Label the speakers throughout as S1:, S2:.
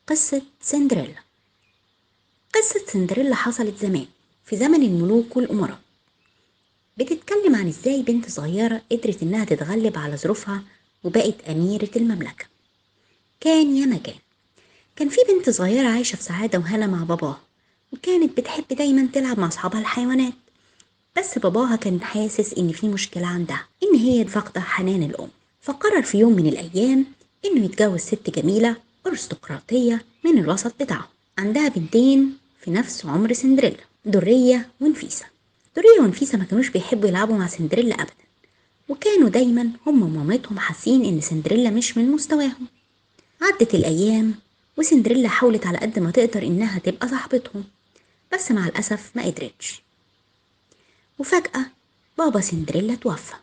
S1: قصة سندريلا. قصة سندريلا حصلت زمان في زمن الملوك والأمراء. بتتكلم عن ازاي بنت صغيرة قدرت انها تتغلب على ظروفها وبقت أميرة المملكة. كان يا مكان كان في بنت صغيرة عايشة في سعادة وهنا مع باباها، وكانت بتحب دايما تلعب مع أصحابها الحيوانات. بس باباها كان حاسس ان في مشكلة عندها، ان هي فاقدة حنان الأم. فقرر في يوم من الأيام انه يتجوز ست جميلة أرستقراطية من الوسط بتاعه. عندها بنتين في نفس عمر سندريلا، درية ونفيسة. درية ونفيسة ما كانوش بيحبوا يلعبوا مع سندريلا أبدا، وكانوا دايما هم ومامتهم حاسين ان سندريلا مش من مستواهم. عدت الأيام وسندريلا حاولت على قد ما تقدر انها تبقى صاحبتهم، بس مع الأسف ما قدرتش. وفجأة بابا سندريلا توفى.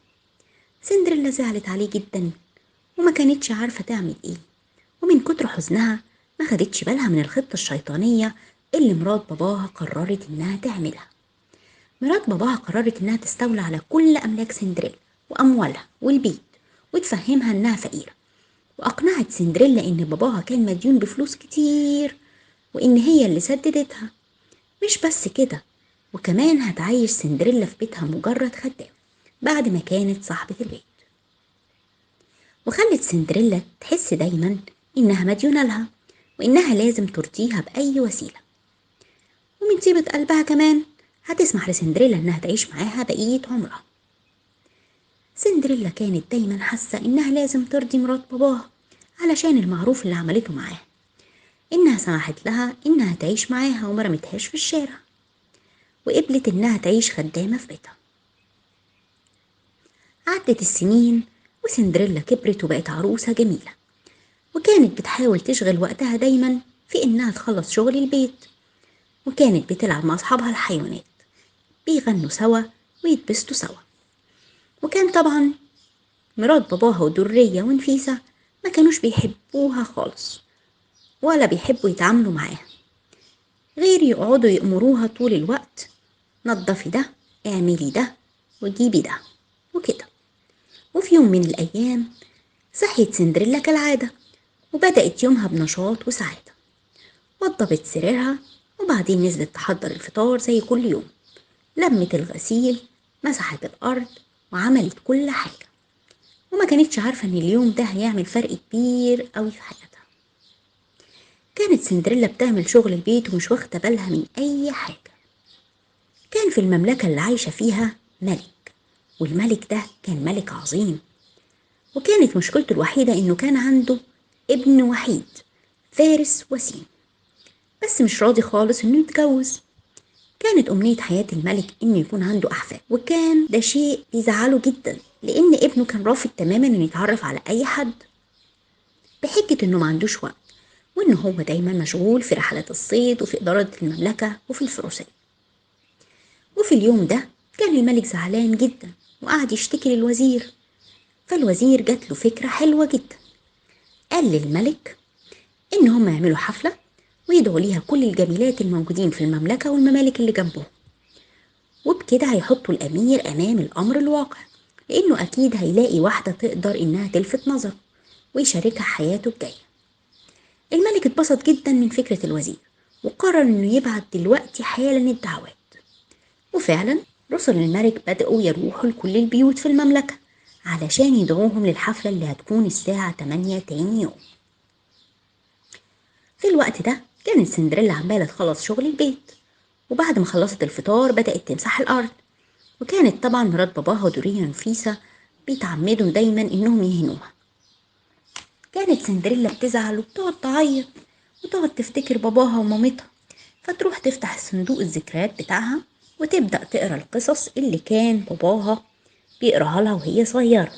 S1: سندريلا زعلت عليه جدا وما كانتش عارفة تعمل ايه، ومن كتر حزنها ما خدتش بالها من الخطة الشيطانية اللي مرات باباها قررت انها تعملها. مرات باباها قررت انها تستولى على كل املاك سندريلا واموالها والبيت، وتفهمها انها فقيرة، واقنعت سندريلا ان باباها كان مديون بفلوس كتير وان هي اللي سددتها. مش بس كده، وكمان هتعيش سندريلا في بيتها مجرد خدام بعد ما كانت صاحبة البيت، وخلت سندريلا تحس دايما إنها مديونة لها وإنها لازم ترضيها بأي وسيلة. ومن طيبة قلبها كمان هتسمح لسندريلا إنها تعيش معاها بقية عمرها. سندريلا كانت دايما حاسة إنها لازم ترضي مرات باباها علشان المعروف اللي عملته معاها، إنها سمحت لها إنها تعيش معاها وما رمتهاش في الشارع، وقبلت إنها تعيش خدامة في بيتها. عدت السنين وسندريلا كبرت وبقت عروسة جميلة، وكانت بتحاول تشغل وقتها دايما في إنها تخلص شغل البيت، وكانت بتلعب مع أصحابها الحيوانات، بيغنوا سوا ويتبسطوا سوا. وكان طبعا مرات باباها ودرية ونفيسة ما كانوش بيحبوها خالص ولا بيحبوا يتعاملوا معاها، غير يقعدوا يأمروها طول الوقت: نضفي ده، اعملي ده، وجيبي ده، وكده. وفي يوم من الأيام صحيت سندريلا كالعادة، وبدأت يومها بنشاط وسعادة. وضبت سريرها وبعدين نزلت تحضر الفطار زي كل يوم، لمت الغسيل، مسحت الأرض، وعملت كل حاجة، وما كانتش عارفة إن اليوم ده هيعمل فرق كبير قوي في حياتها. كانت سندريلا بتعمل شغل البيت ومش واخدة بالها من أي حاجة. كان في المملكة اللي عايشة فيها ملك، والملك ده كان ملك عظيم، وكانت مشكلته الوحيدة إنه كان عنده ابن وحيد، فارس وسيم، بس مش راضي خالص إنه يتجوز. كانت أمنية حياة الملك إنه يكون عنده أحفاد، وكان ده شيء يزعله جدا لأن ابنه كان رافض تماما إنه يتعرف على أي حد، بحجة إنه ما عندوش وقت، وإنه هو دايما مشغول في رحلات الصيد وفي إدارة المملكة وفي الفروسية. وفي اليوم ده كان الملك زعلان جدا وقعد يشتكي للوزير. فالوزير جات له فكرة حلوة جدا. قال للملك إن هم يعملوا حفلة ويدعوا ليها كل الجميلات الموجودين في المملكة والممالك اللي جنبهم، وبكده هيحطوا الأمير أمام الأمر الواقع، لأنه أكيد هيلاقي واحدة تقدر إنها تلفت نظره ويشاركها حياته الجاية. الملك اتبسط جدا من فكرة الوزير، وقرر إنه يبعت دلوقتي حالا الدعوات. وفعلا رسل الملك بدأوا يروحوا لكل البيوت في المملكة علشان يدعوهم للحفلة اللي هتكون الساعة 8 تاني يوم. في الوقت ده كانت سندريلا عمالة تخلص شغل البيت، وبعد ما خلصت الفطار بدأت تمسح الأرض. وكانت طبعا مرات باباها ودوريا ونفيسة بيتعمدوا دايما إنهم يهنوها. كانت سندريلا بتزعل وبتقعد تعيط وتقعد تفتكر باباها ومامتها، فتروح تفتح صندوق الذكريات بتاعها وتبدأ تقرأ القصص اللي كان باباها بيقراها لها وهي صغيرة،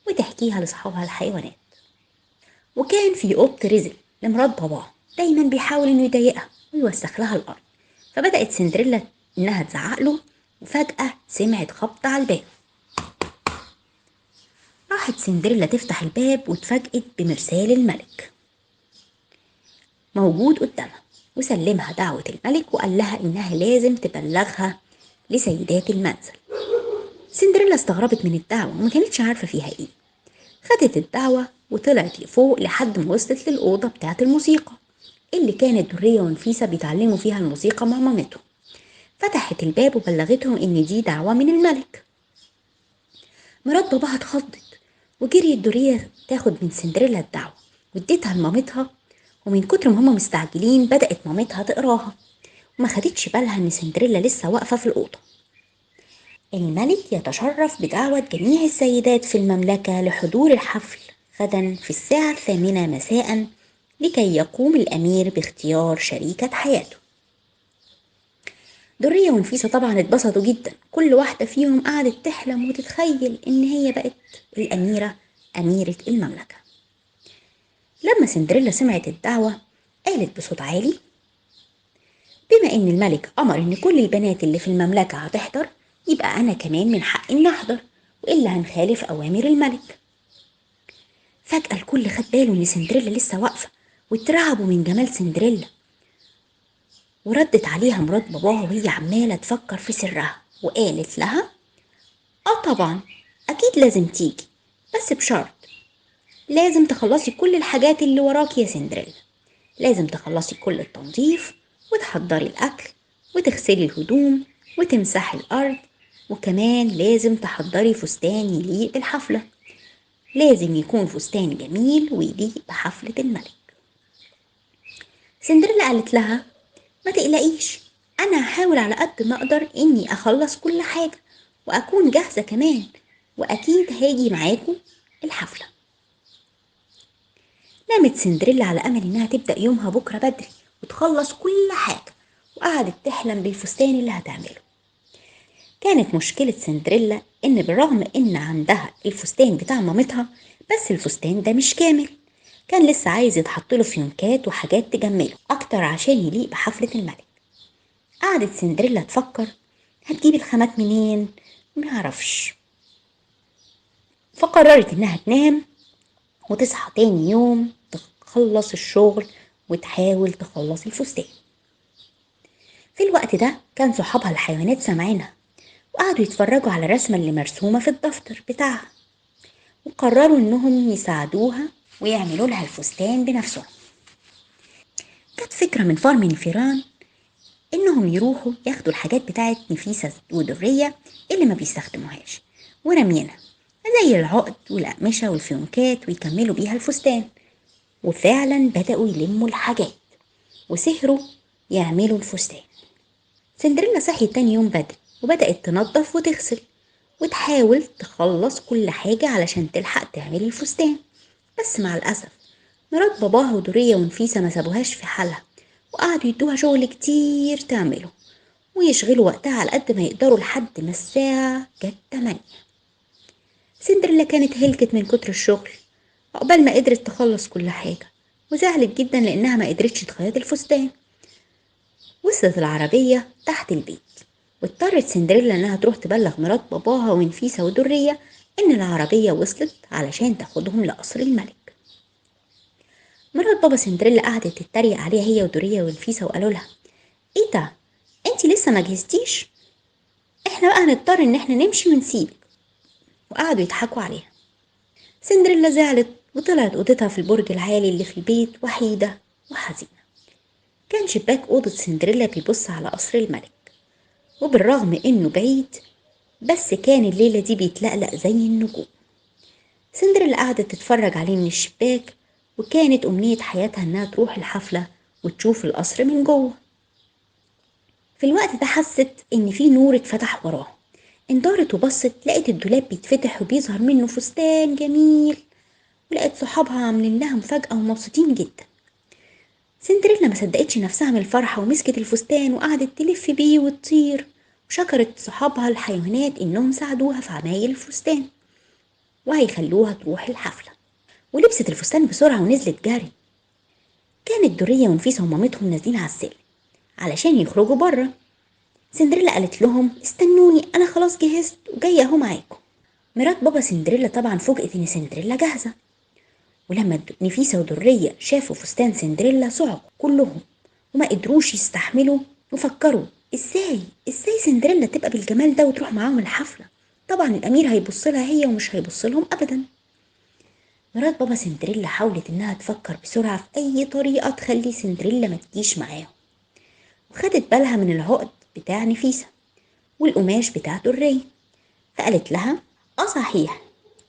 S1: وتحكيها لأصحابها الحيوانات. وكان في قط رزق لمرات باباها دايما بيحاول إنه يضايقها ويوسخ لها الأرض. فبدأت سندريلا إنها تزعق له، وفجأة سمعت خبط على الباب. راحت سندريلا تفتح الباب واتفاجئت بمرسال الملك موجود قدامها، وسلمها دعوة الملك وقال لها إنها لازم تبلغها لسيدات المنزل. سندريلا استغربت من الدعوة وما كانتش عارفة فيها إيه، خدت الدعوة وطلعت لفوق لحد ما وصلت للأوضة بتاعة الموسيقى اللي كانت درية ونفيسة بيتعلموا فيها الموسيقى مع مامتهم. فتحت الباب وبلغتهم إن دي دعوة من الملك. مرات باباها اتخضت وجريت درية تاخد من سندريلا الدعوة واديتها لمامتها، ومن كتر ما هما مستعجلين بدأت مامتها تقراها وما خدتش بالها إن سندريلا لسه واقفة في الأوضة. الملك يتشرف بدعوة جميع السيدات في المملكة لحضور الحفل غدا في الساعة 8 مساء لكي يقوم الأمير باختيار شريكة حياته. درية ونفيسة طبعا اتبسطوا جدا، كل واحدة فيهم قعدت تحلم وتتخيل إن هي بقت الأميرة، أميرة المملكة. لما سندريلا سمعت الدعوة قالت بصوت عالي: بما إن الملك أمر إن كل البنات اللي في المملكة هتحضر، يبقى أنا كمان من حقي إني أحضر، وإلا هنخالف أوامر الملك. فجأة الكل خد باله إن سندريلا لسه واقفة واترعبوا من جمال سندريلا. وردت عليها مرات باباها وهي عمالة تفكر في سرها وقالت لها: طبعا أكيد لازم تيجي، بس بشرط، لازم تخلصي كل الحاجات اللي وراكي يا سندريلا. لازم تخلصي كل التنظيف وتحضري الأكل وتغسلي الهدوم وتمسحي الأرض، وكمان لازم تحضري فستان يليق بالحفلة. لازم يكون فستان جميل ويليق بحفلة الملك. سندريلا قالت لها: ما تقلقيش، أنا هحاول على قد ما أقدر إني أخلص كل حاجة وأكون جاهزة كمان، وأكيد هاجي معاكم الحفلة. نامت سندريلا على أمل إنها تبدأ يومها بكرة بدري وتخلص كل حاجة، وقعدت تحلم بالفستان اللي هتعمله. كانت مشكلة سندريلا إن بالرغم إن عندها الفستان بتاع مامتها، بس الفستان ده مش كامل، كان لسه عايز يتحطله فيونكات وحاجات تجمله أكتر عشان يليق بحفلة الملك. قعدت سندريلا تفكر هتجيب الخامات منين، معرفش. فقررت إنها تنام وتصحى تاني يوم تخلص الشغل وتحاول تخلص الفستان. في الوقت ده كان صحابها الحيوانات سامعينها وقعدوا يتفرجوا على الرسمة اللي مرسومة في الدفتر بتاعها، وقرروا انهم يساعدوها ويعملوا لها الفستان بنفسهم. كانت فكرة من فار من الفيران انهم يروحوا ياخدوا الحاجات بتاعت نفيسة ودرية اللي ما بيستخدموهاش ورمينها، زي العقد والأقمشة والفيونكات، ويكملوا بيها الفستان. وفعلا بدأوا يلموا الحاجات وسهروا يعملوا الفستان. سندريلا صحيت تاني يوم بدري وبدأت تنظف وتغسل وتحاول تخلص كل حاجة علشان تلحق تعمل الفستان، بس مع الأسف مرات باباها ودورية ونفيسة ما سابوهاش في حالها وقعدوا يدوها شغل كتير تعمله ويشغلوا وقتها على قد ما يقدروا لحد ما الساعة جت 8. سندريلا كانت هلكت من كتر الشغل عقبال ما قدرت تخلص كل حاجة، وزعلت جدا لأنها ما قدرتش تخيط الفستان. وصلت العربية تحت البيت واضطرت سندريلا انها تروح تبلغ مرات باباها ونفيسة ودرية ان العربية وصلت علشان تاخدهم لقصر الملك. مرات بابا سندريلا قعدت تتريق عليها هي ودرية ونفيسة وقالوا لها: ايه ده، انتي لسه ما جهزتيش؟ احنا بقى هنضطر ان احنا نمشي ونسيبك. وقعدوا يضحكوا عليها. سندريلا زعلت وطلعت اوضتها في البرج العالي اللي في البيت وحيدة وحزينة. كان شباك اوضة سندريلا بيبص على قصر الملك، وبالرغم انه بعيد بس كان الليلة دي بيتلقلق زي النجوم. سندريلا قعدت تتفرج عليه من الشباك، وكانت أمنية حياتها إنها تروح الحفلة وتشوف القصر من جوه. في الوقت ده حست إن في نور اتفتح وراها، انضارت وبصت لقت الدولاب بيتفتح وبيظهر منه فستان جميل، ولقت صحابها عاملين لها مفاجأة ومبسوطين جدا. سندريلا ما صدقتش نفسها من الفرحة ومسكت الفستان وقعدت تلف بيه وتطير، وشكرت صحابها الحيوانات إنهم ساعدوها في عمايل الفستان وهيخلوها تروح الحفلة. ولبست الفستان بسرعة ونزلت جري. كانت درية ونفيسة ومامتهم نازلين على السلم علشان يخرجوا بره. سندريلا قالت لهم: استنوني، أنا خلاص جهزت وجاية أهو معاكم. مرات بابا سندريلا طبعا فوجئت إن سندريلا جاهزة، ولما نفيسة ودرية شافوا فستان سندريلا صعقوا كلهم وما قدروش يستحملوا وفكروا: ازاي سندريلا تبقى بالجمال ده وتروح معاهم الحفلة؟ طبعا الأمير هيبص لها هي ومش هيبص لهم أبدا. مرات بابا سندريلا حاولت إنها تفكر بسرعة في أي طريقة تخلي سندريلا ما تجيش معاهم، وخدت بالها من العقد بتاع نفيسة والقماش بتاع درية، فقالت لها صحيح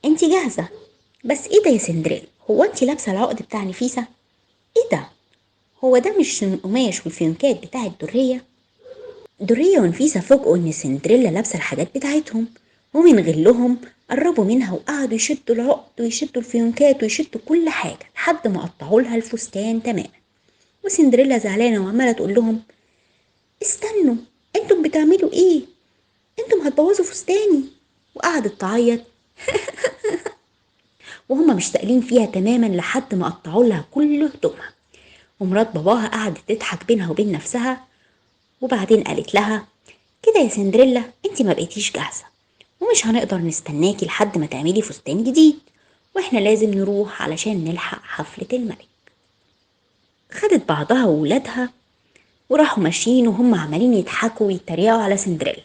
S1: انتي جاهزة، بس ايه ده يا سندريلا، هو انتي لابسة العقد بتاع نفيسة؟ ايه ده، هو ده مش القماش والفيونكات بتاع الدرية؟ درية ونفيسة فوجئوا ان سندريلا لابسة الحاجات بتاعتهم، ومن غلهم قربوا منها وقعدوا يشدوا العقد ويشدوا الفيونكات ويشدوا كل حاجة لحد ما قطعوا لها الفستان تماما. وسندريلا زعلانة وعمالة تقول لهم استنوا، انتم بتعملوا ايه؟ انتم هتبوظوا فستاني. وقعدت تعيط وهم مش سائلين فيها تماما لحد ما قطعوا لها كل هدومها. ومرات باباها قعدت تضحك بينها وبين نفسها، وبعدين قالت لها كده يا سندريلا انتي ما بقيتيش جاهزة، ومش هنقدر نستناكي لحد ما تعملي فستان جديد، واحنا لازم نروح علشان نلحق حفلة الملك. خدت بعضها وولادها وراحوا ماشيين وهم عمالين يضحكوا ويتريقوا على سندريلا،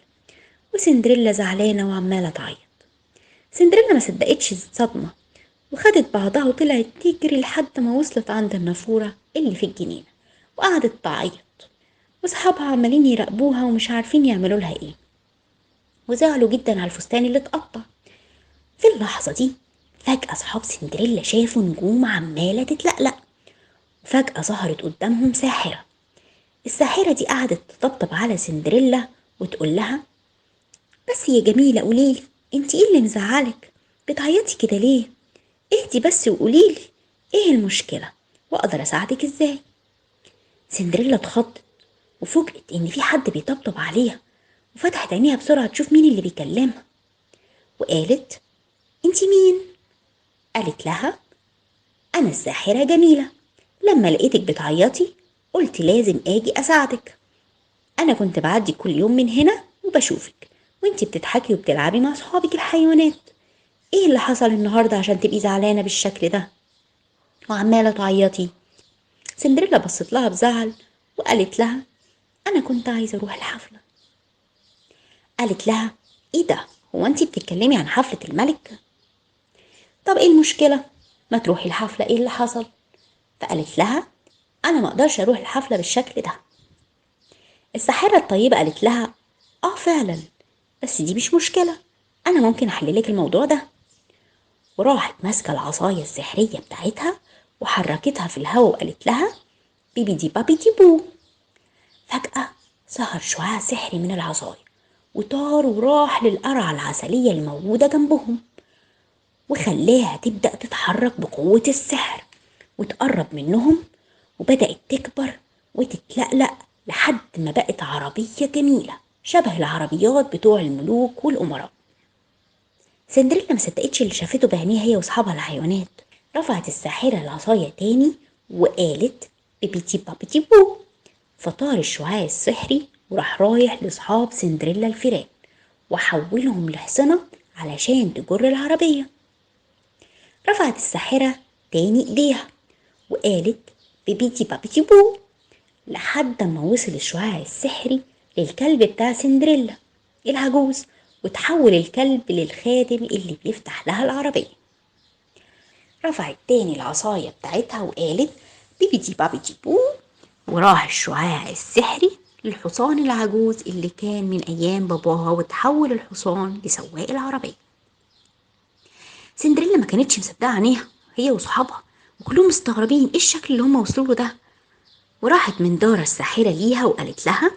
S1: وسندريلا زعلانة وعمالة تعيط. سندريلا ما صدقتش الصدمة، وخدت بعضها وطلعت تجري لحد ما وصلت عند النافورة اللي في الجنينة، وقعدت تعيط، وصحابها عمالين يراقبوها ومش عارفين يعملوا لها ايه، وزعلوا جدا على الفستان اللي اتقطع. في اللحظة دي فجأة صحاب سندريلا شافوا نجوم عمالة تتلقلق، وفجأة ظهرت قدامهم ساحرة. الساحرة دي قعدت تطبطب على سندريلا وتقول لها بس يا جميلة قوليلي انتي ايه اللي مزعلك، بتعيطي كده ليه؟ اهدي بس وقوليلي ايه المشكلة واقدر اساعدك ازاي. سندريلا اتخضت وفوجئت ان في حد بيطبطب عليها، وفتحت عينيها بسرعة تشوف مين اللي بيكلمها، وقالت انتي مين؟ قالت لها انا الساحرة جميلة، لما لقيتك بتعيطي قلت لازم اجي اساعدك. انا كنت بعدي كل يوم من هنا وبشوفك وانتي بتضحكي وبتلعبي مع صحابك الحيوانات، ايه اللي حصل النهاردة عشان تبقي زعلانة بالشكل ده وعمالة تعيطي؟ سندريلا بصت لها بزعل وقالت لها انا كنت عايزة اروح الحفلة. قالت لها ايه ده، هو انتي بتتكلمي عن حفلة الملك؟ طب ايه المشكلة، ما تروحي الحفلة، ايه اللي حصل؟ فقالت لها انا ما اقدرش اروح الحفلة بالشكل ده. الساحرة الطيبة قالت لها فعلا، بس دي مش مشكلة، انا ممكن احللك الموضوع ده. وراحت ماسكة العصاية السحرية بتاعتها وحركتها في الهواء وقالت لها بيبي دي بابي دي بو. فجأة ظهر شعاع سحري من العصاية وطار وراح للقرعة العسلية الموجودة جنبهم، وخلاها تبدأ تتحرك بقوة السحر وتقرب منهم، وبدأت تكبر وتتلقلق لحد ما بقت عربية جميلة شبه العربيات بتوع الملوك والأمراء. سندريلا ما صدقتش اللي شافته بعينيها هي واصحابها الحيوانات. رفعت الساحرة العصاية تاني وقالت بيبيتي بابيتي بو، فطار الشعاع السحري وراح رايح لاصحاب سندريلا الفيران وحولهم لحصنة علشان تجر العربية. رفعت الساحرة تاني ايديها وقالت بيبيتي بابيتي بو لحد ما وصل الشعاع السحري للكلب بتاع سندريلا العجوز، وتحول الكلب للخادم اللي بيفتح لها العربية. رفعت تاني العصاية بتاعتها وقالت بيبيتي بابيتي بو، وراح الشعاع السحري للحصان العجوز اللي كان من أيام باباها، وتحول الحصان لسواق العربية. سندريلا ما كانتش مصدقة عينيها هي وصحابها، وكلهم مستغربين ايه الشكل اللي هم وصلوا له ده. وراحت من دار الساحرة ليها وقالت لها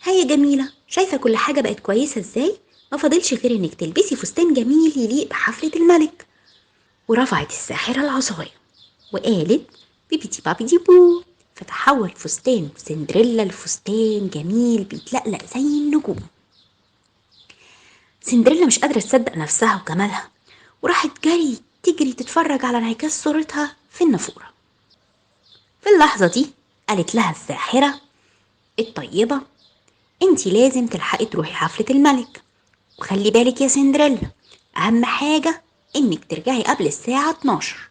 S1: هيا جميلة، شايفة كل حاجة بقت كويسة ازاي؟ ما فاضلش غير انك تلبسي فستان جميل يليق بحفلة الملك. ورفعت الساحرة العصاية وقالت بيبيتي بابيتي بو، فتحول فستان سندريلا لفستان جميل بيتلقلق زي النجوم. سندريلا مش قادرة تصدق نفسها وجمالها، وراحت جري تجري تتفرج على انعكاس صورتها في النافورة. في اللحظة دي قالت لها الساحرة الطيبة انتي لازم تلحقي تروحي حفلة الملك، وخلي بالك يا سندريلا اهم حاجة انك ترجعي قبل الساعة 12.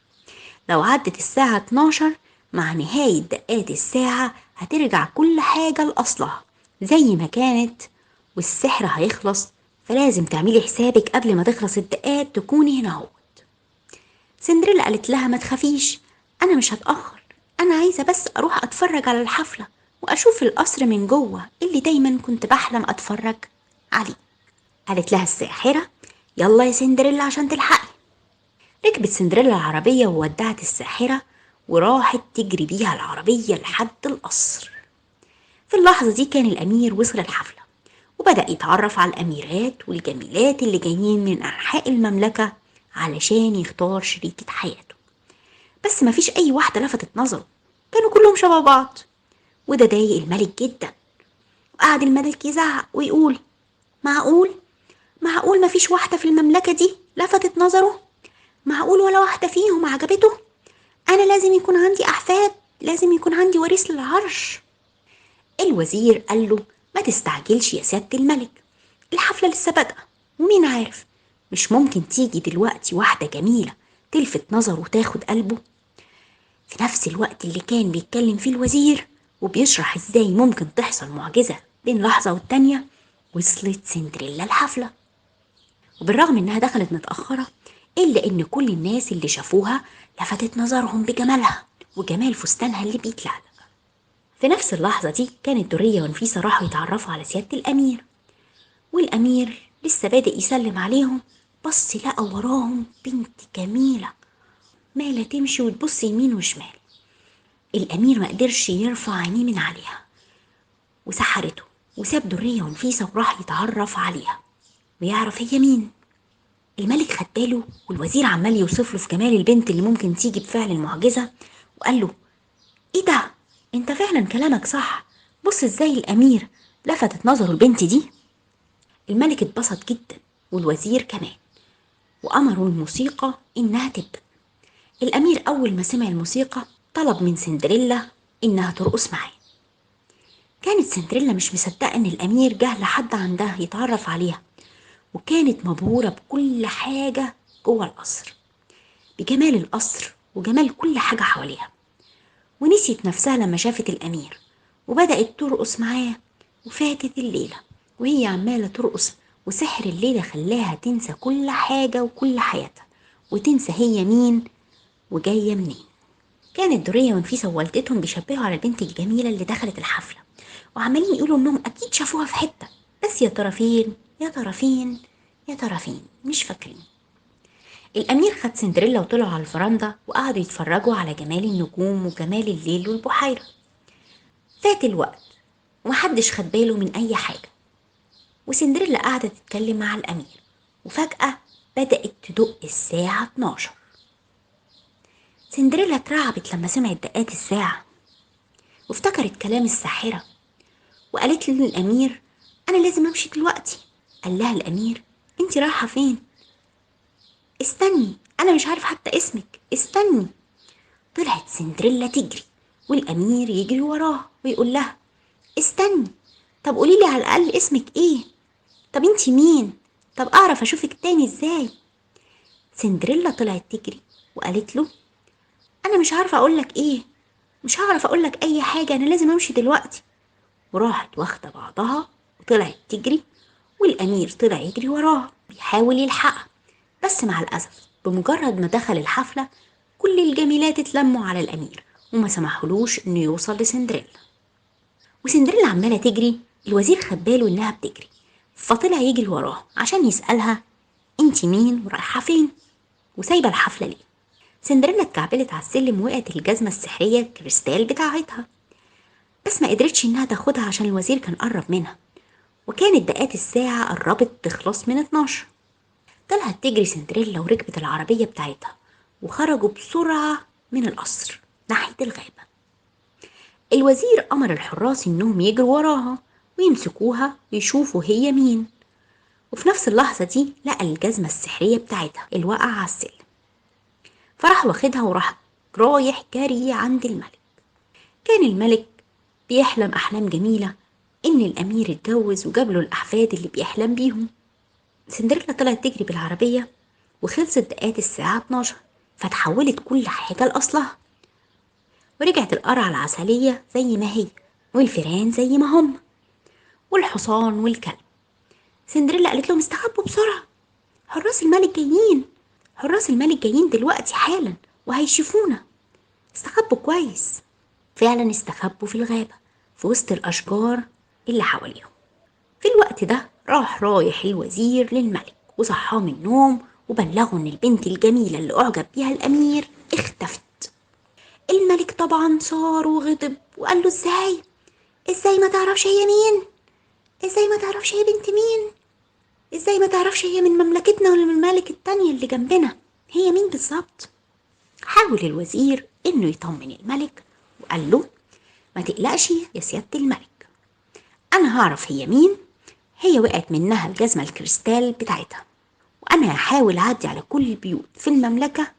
S1: لو عدت الساعة 12 مع نهاية دقات الساعة هترجع كل حاجة لأصلها زي ما كانت، والسحر هيخلص، فلازم تعملي حسابك قبل ما تخلص الدقات تكوني هنا اهو. سندريلا قالت لها ما تخافيش، أنا مش هتأخر، أنا عايزة بس أروح أتفرج على الحفلة وأشوف القصر من جوه اللي دايما كنت بحلم أتفرج عليه. قالت لها الساحرة يلا يا سندريلا عشان تلحقي. ركبت سندريلا العربية وودعت الساحرة وراحت تجري بيها العربية لحد القصر. في اللحظة دي كان الأمير وصل الحفلة وبدأ يتعرف على الأميرات والجميلات اللي جايين من أنحاء المملكة علشان يختار شريكة حياته. بس مفيش أي واحدة لفتت نظره، كانوا كلهم شبه بعض، وده ضايق الملك جدا. وقعد الملك يزعق ويقول معقول مفيش واحدة في المملكة دي لفتت نظره؟ معقول ولا واحدة فيهم عجبته؟ أنا لازم يكون عندي أحفاد، لازم يكون عندي وريث للعرش. الوزير قال له ما تستعجلش يا سيادة الملك، الحفلة لسه بادئة، ومين عارف مش ممكن تيجي دلوقتي واحدة جميلة تلفت نظره وتاخد قلبه. في نفس الوقت اللي كان بيتكلم فيه الوزير وبيشرح ازاي ممكن تحصل معجزة بين لحظة والتانية، وصلت سندريلا الحفلة. وبالرغم انها دخلت متأخرة الا ان كل الناس اللي شافوها لفتت نظرهم بجمالها وجمال فستانها اللي بيتلعلق. في نفس اللحظة دي كانت درية ونفيسة راحوا يتعرفوا على سيادة الأمير، والأمير لسه بادئ يسلم عليهم بص لقى وراهم بنت جميلة مالة تمشي وتبص يمين وشمال. الأمير ما قدرش يرفع عينيه من عليها وسحرته، وساب درية ونفيسة وراح يتعرف عليها ويعرف هي مين. الملك خد باله والوزير عمال يوصف له في جمال البنت اللي ممكن تيجي بفعل المعجزة، وقال له ايه ده، انت فعلا كلامك صح، بص ازاي الأمير لفتت نظره البنت دي. الملك اتبسط جدا والوزير كمان، وأمروا الموسيقى إنها تبدأ. الأمير أول ما سمع الموسيقى طلب من سندريلا إنها ترقص معاه. كانت سندريلا مش مصدقة إن الأمير جه لحد عندها يتعرف عليها، وكانت مبهورة بكل حاجة جوه القصر، بجمال القصر وجمال كل حاجة حواليها، ونسيت نفسها لما شافت الأمير وبدأت ترقص معاه. وفاتت الليلة وهي عمالة ترقص، وسحر الليلة خلاها تنسى كل حاجة وكل حياتها، وتنسى هي مين وجاية منين. كانت درية ونفيسة ووالدتهم بيشبهوا على البنت الجميلة اللي دخلت الحفلة، وعمالين يقولوا انهم اكيد شافوها في حتة، بس يا ترى فين يا ترى فين يا ترى فين، مش فاكرين. الامير خد سندريلا وطلعوا على الفرندا وقعدوا يتفرجوا على جمال النجوم وجمال الليل والبحيرة. فات الوقت ومحدش خد باله من اي حاجة، وسندريلا قاعدة تتكلم مع الامير، وفجأة بدأت تدق الساعة 12. سندريلا اترعبت لما سمعت دقات الساعة وافتكرت كلام الساحرة، وقالت للأمير أنا لازم أمشي دلوقتي. قال لها الأمير أنت رايحة فين؟ استني، أنا مش عارف حتى اسمك، استني. طلعت سندريلا تجري والأمير يجري وراها ويقول لها استني، طب قوليلي على الأقل اسمك إيه؟ طب أنت مين؟ طب أعرف أشوفك تاني إزاي؟ سندريلا طلعت تجري وقالت له أنا مش عارفة أقولك إيه، مش هعرف أقولك أي حاجة، أنا لازم أمشي دلوقتي. وراحت واخدة بعضها وطلعت تجري، والأمير طلع يجري وراها بيحاول يلحقها، بس مع الأسف بمجرد ما دخل الحفلة كل الجميلات اتلموا على الأمير وما سمحولوش إنه يوصل لسندريلا. وسندريلا عمالة تجري، الوزير خد باله إنها بتجري فطلع يجري وراها عشان يسألها انتي مين ورايحة فين وسايبة الحفلة ليه. سندريلا اتكعبلت على السلم ووقعت الجزمة السحرية كريستال بتاعتها، بس ما قدرتش إنها تاخدها عشان الوزير كان قرب منها، وكانت دقات الساعة قربت تخلص من 12. طلعت تجري سندريلا وركبت العربية بتاعتها وخرجوا بسرعة من القصر ناحية الغابة. الوزير أمر الحراس إنهم يجروا وراها ويمسكوها ويشوفوا هي مين، وفي نفس اللحظة دي لقى الجزمة السحرية بتاعتها الواقعة على السلم، فراح واخدها وراح رايح جري عند الملك. كان الملك بيحلم أحلام جميلة إن الأمير اتجوز وجاب له الأحفاد اللي بيحلم بيهم. سندريلا طلعت تجري بالعربية وخلصت دقات الساعة 12، فتحولت كل حاجة لأصلها، ورجعت القرعة العسلية زي ما هي والفيران زي ما هم والحصان والكلب. سندريلا قالت لهم استخبوا بسرعة، حراس الملك جايين. حراس الملك جايين دلوقتي حالا وهيشوفونا، استخبوا كويس. فعلا استخبوا في الغابة في وسط الأشجار اللي حواليهم. في الوقت ده رايح الوزير للملك وصحاه من النوم وبلغه ان البنت الجميلة اللي اعجب بيها الامير اختفت. الملك طبعا صار وغضب وقال له ازاي ما تعرفش هي مين؟ ازاي ما تعرفش هي بنت مين؟ ازاي ما تعرفش هي من مملكتنا ولا من الممالك التانية اللي جنبنا؟ هي مين بالظبط؟ حاول الوزير انه يطمن الملك وقال له ما تقلقش يا سيادة الملك، انا هعرف هي مين. هي وقعت منها الجزمة الكريستال بتاعتها، وأنا هحاول أعدي على كل البيوت في المملكة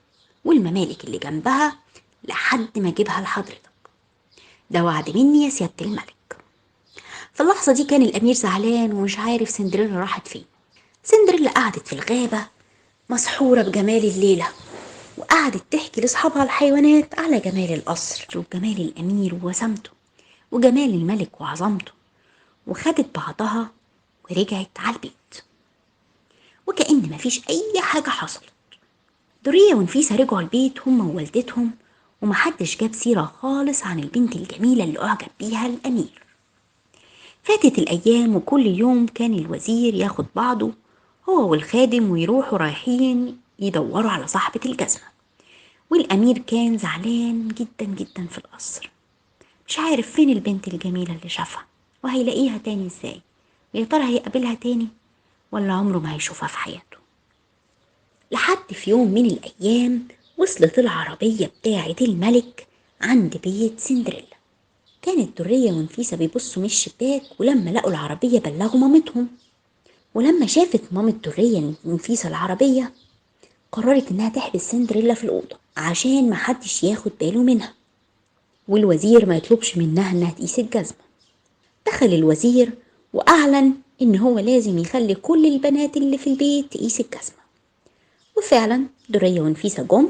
S1: والممالك اللي جنبها لحد ما أجيبها لحضرتك. ده وعد مني يا سيادة الملك. في اللحظة دي كان الأمير زعلان ومش عارف سندريلا راحت فين. سندريلا قعدت في الغابة مسحورة بجمال الليلة، وقعدت تحكي لأصحابها الحيوانات على جمال القصر وجمال الأمير ووسامته وجمال الملك وعظمته، وخدت بعضها ورجعت على البيت وكأن مفيش أي حاجة حصلت. درية ونفيسة رجعوا البيت هما ووالدتهم، ومحدش جاب سيرة خالص عن البنت الجميلة اللي أعجب بيها الأمير. فاتت الأيام وكل يوم كان الوزير ياخد بعضه هو والخادم ويروحوا رايحين يدوروا على صاحبة الجزمة، والأمير كان زعلان جدا جدا في القصر، مش عارف فين البنت الجميلة اللي شافها وهيلاقيها تاني ازاي، ويا ترى هيقابلها تاني ولا عمره ما هيشوفها في حياته. لحد في يوم من الأيام وصلت العربية بتاعة الملك عند بيت سندريلا. كانت درية ونفيسة بيبصوا من الشباك، ولما لقوا العربية بلغوا مامتهم. ولما شافت مامة درية ونفيسة العربية قررت انها تحبس سندريلا في الأوضة عشان محدش ياخد باله منها، والوزير ما يطلبش منها انها تقيس الجزمة. دخل الوزير وأعلن ان هو لازم يخلي كل البنات اللي في البيت تقيس الجزمة. وفعلا درية ونفيسة جم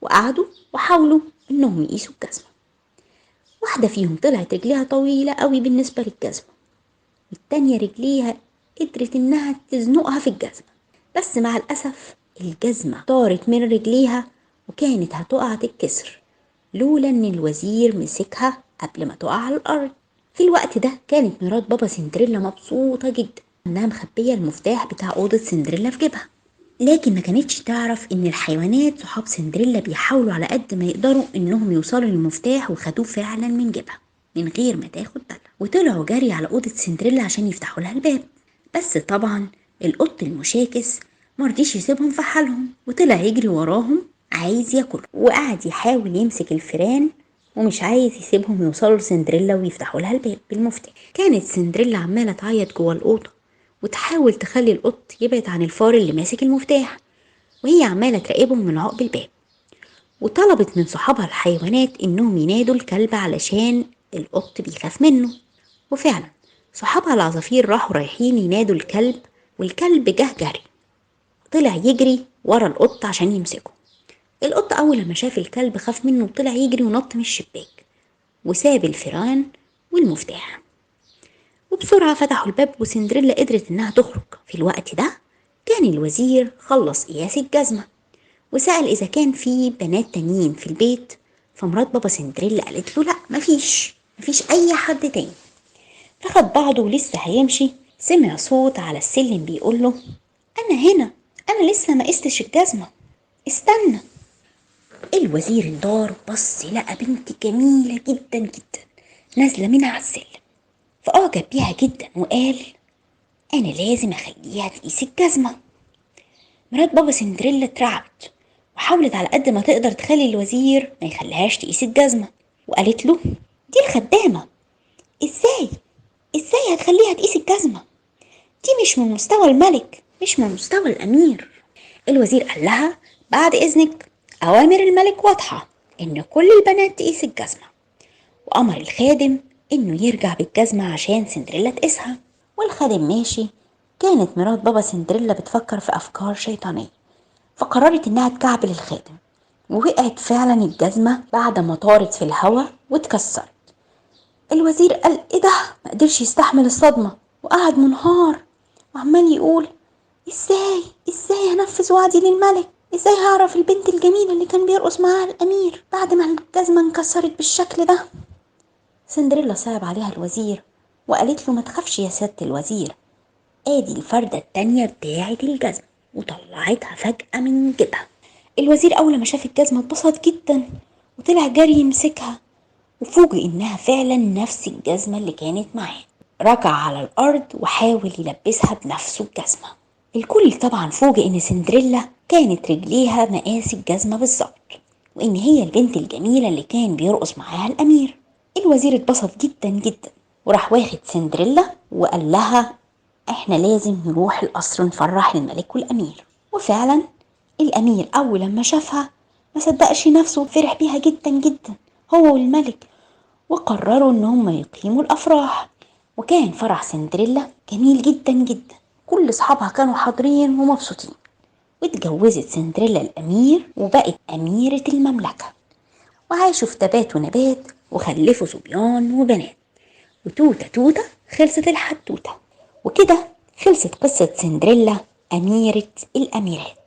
S1: وقعدوا وحاولوا انهم يقيسوا الجزمة. واحدة فيهم طلعت رجليها طويلة قوي بالنسبة للجزمة، والتانية رجليها قدرت انها تزنقها في الجزمة، بس مع الأسف الجزمة طارت من رجليها وكانت هتقع تتكسر لولا ان الوزير مسكها قبل ما تقع على الأرض. في الوقت ده كانت مرات بابا سندريلا مبسوطة جدا انها مخبية المفتاح بتاع أوضة سندريلا في جيبها، لكن ما كانتش تعرف ان الحيوانات صحاب سندريلا بيحاولوا على قد ما يقدروا انهم يوصلوا للمفتاح وخدوه فعلا من جيبها من غير ما تاخد بالها، وطلعوا جري على اوضه سندريلا عشان يفتحوا لها الباب. بس طبعا القط المشاكس مرضيش يسيبهم في حالهم وطلع يجري وراهم عايز ياكل، وقعد يحاول يمسك الفيران ومش عايز يسيبهم يوصلوا لسندريلا ويفتحوا لها الباب بالمفتاح. كانت سندريلا عماله تعيط جوه الاوضه وتحاول تخلي القط يبعد عن الفار اللي ماسك المفتاح، وهي عمالة تراقبهم من عقب الباب. وطلبت من صحابها الحيوانات انهم ينادوا الكلب علشان القط بيخاف منه. وفعلا صحابها العصافير راحوا رايحين ينادوا الكلب، والكلب جه جري طلع يجري ورا القط عشان يمسكه. القط اول ما شاف الكلب خاف منه وطلع يجري ونط من الشباك وساب الفيران والمفتاح، وبسرعة فتحوا الباب وسندريلا قدرت انها تخرج. في الوقت ده كان الوزير خلص قياس الجزمة وسأل إذا كان في بنات تانيين في البيت، فمرات بابا سندريلا قالت له لأ مفيش أي حد تاني. فخد بعضه ولسه هيمشي سمع صوت على السلم بيقول له أنا هنا، أنا لسه ما قستش الجزمة، استنى. الوزير اندار بص لقى بنت جميلة جدا جدا نازلة من على السلم، فأعجب بيها جدا وقال أنا لازم أخليها تقيس الجزمة. مرات بابا سندريلا اترعبت وحاولت على قد ما تقدر تخلي الوزير ما يخليهاش تقيس الجزمة، وقالت له دي الخدامة، ازاي هتخليها تقيس الجزمة؟ دي مش من مستوى الملك، مش من مستوى الأمير. الوزير قال لها بعد إذنك أوامر الملك واضحة إن كل البنات تقيس الجزمة، وأمر الخادم إنه يرجع بالجزمة عشان سندريلا تقيسها. والخادم ماشي. كانت مرات بابا سندريلا بتفكر في أفكار شيطانية، فقررت إنها تكعبل الخادم، ووقعت فعلا الجزمة بعد ما طارت في الهوا واتكسرت. الوزير قال إيه ده؟ ما قدرش يستحمل الصدمة وقعد منهار وعمال يقول ازاي هنفذ وعدي للملك؟ ازاي هعرف البنت الجميلة اللي كان بيرقص معاها الأمير بعد ما الجزمة انكسرت بالشكل ده؟ سندريلا صعب عليها الوزير وقالت له ما تخافش يا سيادة الوزير، ادي الفردة التانية بتاعة الجزمة، وطلعتها فجأة من جيبها. الوزير أول ما شاف الجزمة اتبسط جدا وطلع جري يمسكها، وفوجئ إنها فعلا نفس الجزمة اللي كانت معاه. ركع على الأرض وحاول يلبسها بنفسه الجزمة. الكل طبعا فوجئ إن سندريلا كانت رجليها مقاس الجزمة بالظبط، وإن هي البنت الجميلة اللي كان بيرقص معاها الأمير. الوزير اتبسط جدا جدا وراح واخد سندريلا وقال لها احنا لازم نروح القصر نفرح الملك والأمير. وفعلا الأمير أول لما شافها ما صدقش نفسه وفرح بيها جدا جدا هو والملك، وقرروا ان هم يقيموا الافراح. وكان فرح سندريلا جميل جدا جدا، كل اصحابها كانوا حاضرين ومبسوطين. واتجوزت سندريلا الامير وبقت اميرة المملكة، وعاشوا في تبات ونبات وخلفوا صبيان وبنات. وتوتة توتة خلصت الحدوتة، وكده خلصت قصة سندريلا أميرة الأميرات.